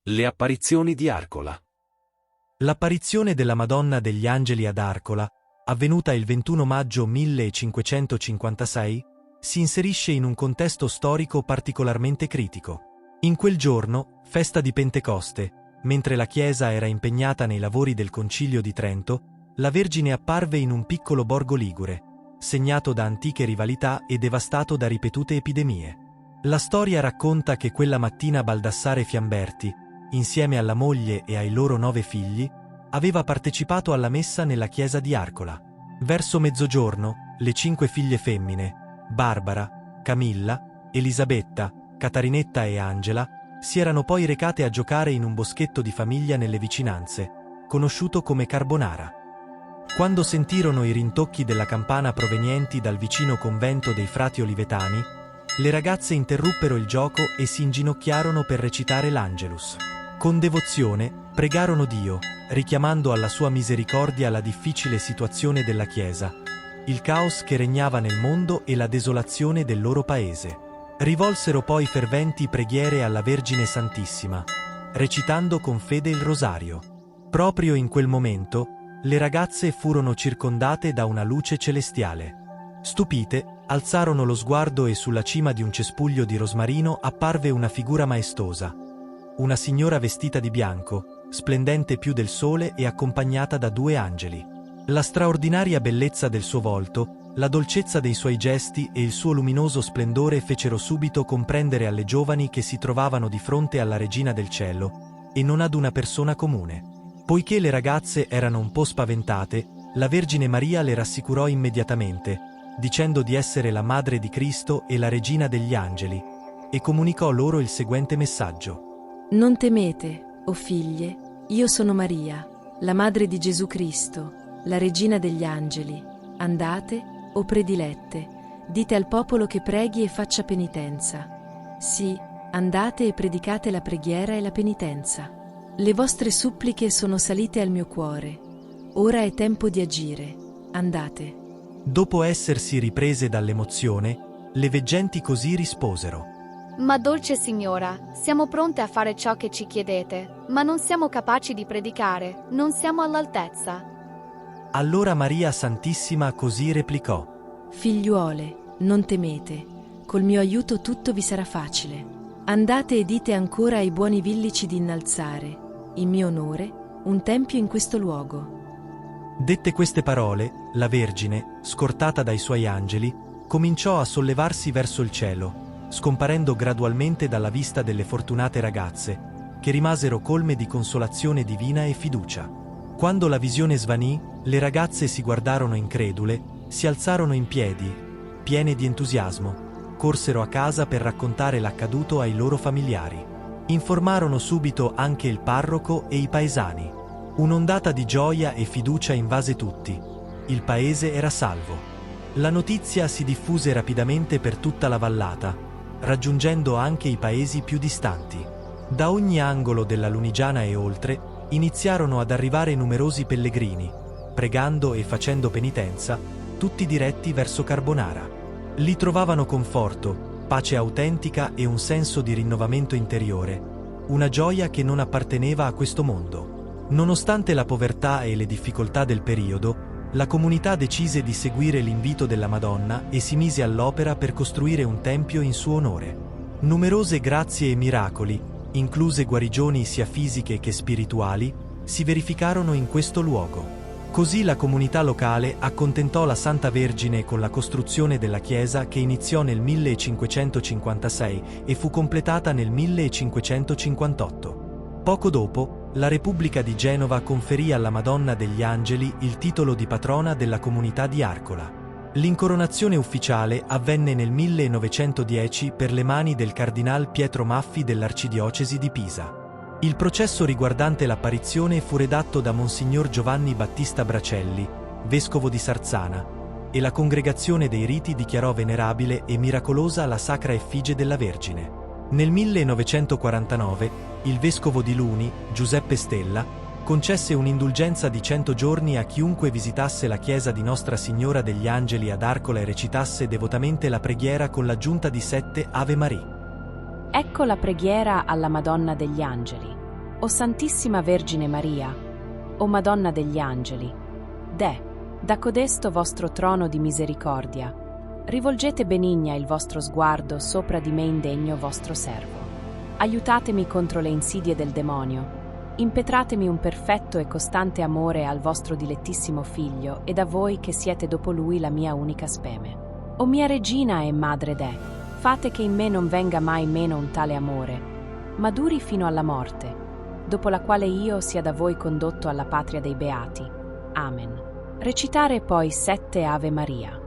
Le apparizioni di Arcola. L'apparizione della Madonna degli Angeli ad Arcola, avvenuta il 21 maggio 1556, si inserisce in un contesto storico particolarmente critico. In quel giorno, festa di Pentecoste, mentre la Chiesa era impegnata nei lavori del Concilio di Trento, la Vergine apparve in un piccolo borgo ligure, segnato da antiche rivalità e devastato da ripetute epidemie. La storia racconta che quella mattina Baldassare Fiamberti, insieme alla moglie e ai loro 9 figli, aveva partecipato alla messa nella chiesa di Arcola. Verso mezzogiorno, le 5 figlie femmine, Barbara, Camilla, Elisabetta, Catarinetta e Angela, si erano poi recate a giocare in un boschetto di famiglia nelle vicinanze, conosciuto come Carbonara. Quando sentirono i rintocchi della campana provenienti dal vicino convento dei frati olivetani, le ragazze interruppero il gioco e si inginocchiarono per recitare l'Angelus. Con devozione, pregarono Dio, richiamando alla sua misericordia la difficile situazione della Chiesa, il caos che regnava nel mondo e la desolazione del loro paese. Rivolsero poi ferventi preghiere alla Vergine Santissima, recitando con fede il rosario. Proprio in quel momento, le ragazze furono circondate da una luce celestiale. Stupite, alzarono lo sguardo e sulla cima di un cespuglio di rosmarino apparve una figura maestosa. Una signora vestita di bianco, splendente più del sole e accompagnata da 2 angeli. La straordinaria bellezza del suo volto, la dolcezza dei suoi gesti e il suo luminoso splendore fecero subito comprendere alle giovani che si trovavano di fronte alla Regina del Cielo, e non ad una persona comune. Poiché le ragazze erano un po' spaventate, la Vergine Maria le rassicurò immediatamente, dicendo di essere la Madre di Cristo e la Regina degli Angeli, e comunicò loro il seguente messaggio. Non temete, o figlie, io sono Maria, la Madre di Gesù Cristo, la Regina degli Angeli. Andate, o predilette, dite al popolo che preghi e faccia penitenza. Sì, andate e predicate la preghiera e la penitenza. Le vostre suppliche sono salite al mio cuore. Ora è tempo di agire. Andate. Dopo essersi riprese dall'emozione, le veggenti così risposero. Ma dolce signora, siamo pronte a fare ciò che ci chiedete, ma non siamo capaci di predicare, non siamo all'altezza. Allora Maria Santissima così replicò. Figliuole, non temete, col mio aiuto tutto vi sarà facile. Andate e dite ancora ai buoni villici di innalzare, in mio onore, un tempio in questo luogo. Dette queste parole, la Vergine, scortata dai suoi angeli, cominciò a sollevarsi verso il cielo, scomparendo gradualmente dalla vista delle fortunate ragazze, che rimasero colme di consolazione divina e fiducia. Quando la visione svanì, le ragazze si guardarono incredule, si alzarono in piedi, piene di entusiasmo, corsero a casa per raccontare l'accaduto ai loro familiari. Informarono subito anche il parroco e i paesani. Un'ondata di gioia e fiducia invase tutti. Il paese era salvo. La notizia si diffuse rapidamente per tutta la vallata, raggiungendo anche i paesi più distanti. Da ogni angolo della Lunigiana e oltre, iniziarono ad arrivare numerosi pellegrini, pregando e facendo penitenza, tutti diretti verso Carbonara. Lì trovavano conforto, pace autentica e un senso di rinnovamento interiore, una gioia che non apparteneva a questo mondo. Nonostante la povertà e le difficoltà del periodo, la comunità decise di seguire l'invito della Madonna e si mise all'opera per costruire un tempio in suo onore. Numerose grazie e miracoli, incluse guarigioni sia fisiche che spirituali, si verificarono in questo luogo. Così la comunità locale accontentò la Santa Vergine con la costruzione della chiesa che iniziò nel 1556 e fu completata nel 1558. Poco dopo, la Repubblica di Genova conferì alla Madonna degli Angeli il titolo di patrona della comunità di Arcola. L'incoronazione ufficiale avvenne nel 1910 per le mani del cardinal Pietro Maffi dell'Arcidiocesi di Pisa. Il processo riguardante l'apparizione fu redatto da Monsignor Giovanni Battista Bracelli, vescovo di Sarzana, e la Congregazione dei Riti dichiarò venerabile e miracolosa la Sacra Effigie della Vergine. Nel 1949, il vescovo di Luni, Giuseppe Stella, concesse un'indulgenza di 100 giorni a chiunque visitasse la chiesa di Nostra Signora degli Angeli ad Arcola e recitasse devotamente la preghiera con l'aggiunta di 7 Ave Maria. Ecco la preghiera alla Madonna degli Angeli. O Santissima Vergine Maria, o Madonna degli Angeli, da codesto vostro trono di misericordia, rivolgete benigna il vostro sguardo sopra di me indegno vostro servo. Aiutatemi contro le insidie del demonio, impetratemi un perfetto e costante amore al vostro dilettissimo Figlio ed a voi che siete dopo lui la mia unica speme. O mia Regina e Madre fate che in me non venga mai meno un tale amore, ma duri fino alla morte, dopo la quale io sia da voi condotto alla patria dei beati. Amen. Recitare poi 7 Ave Maria.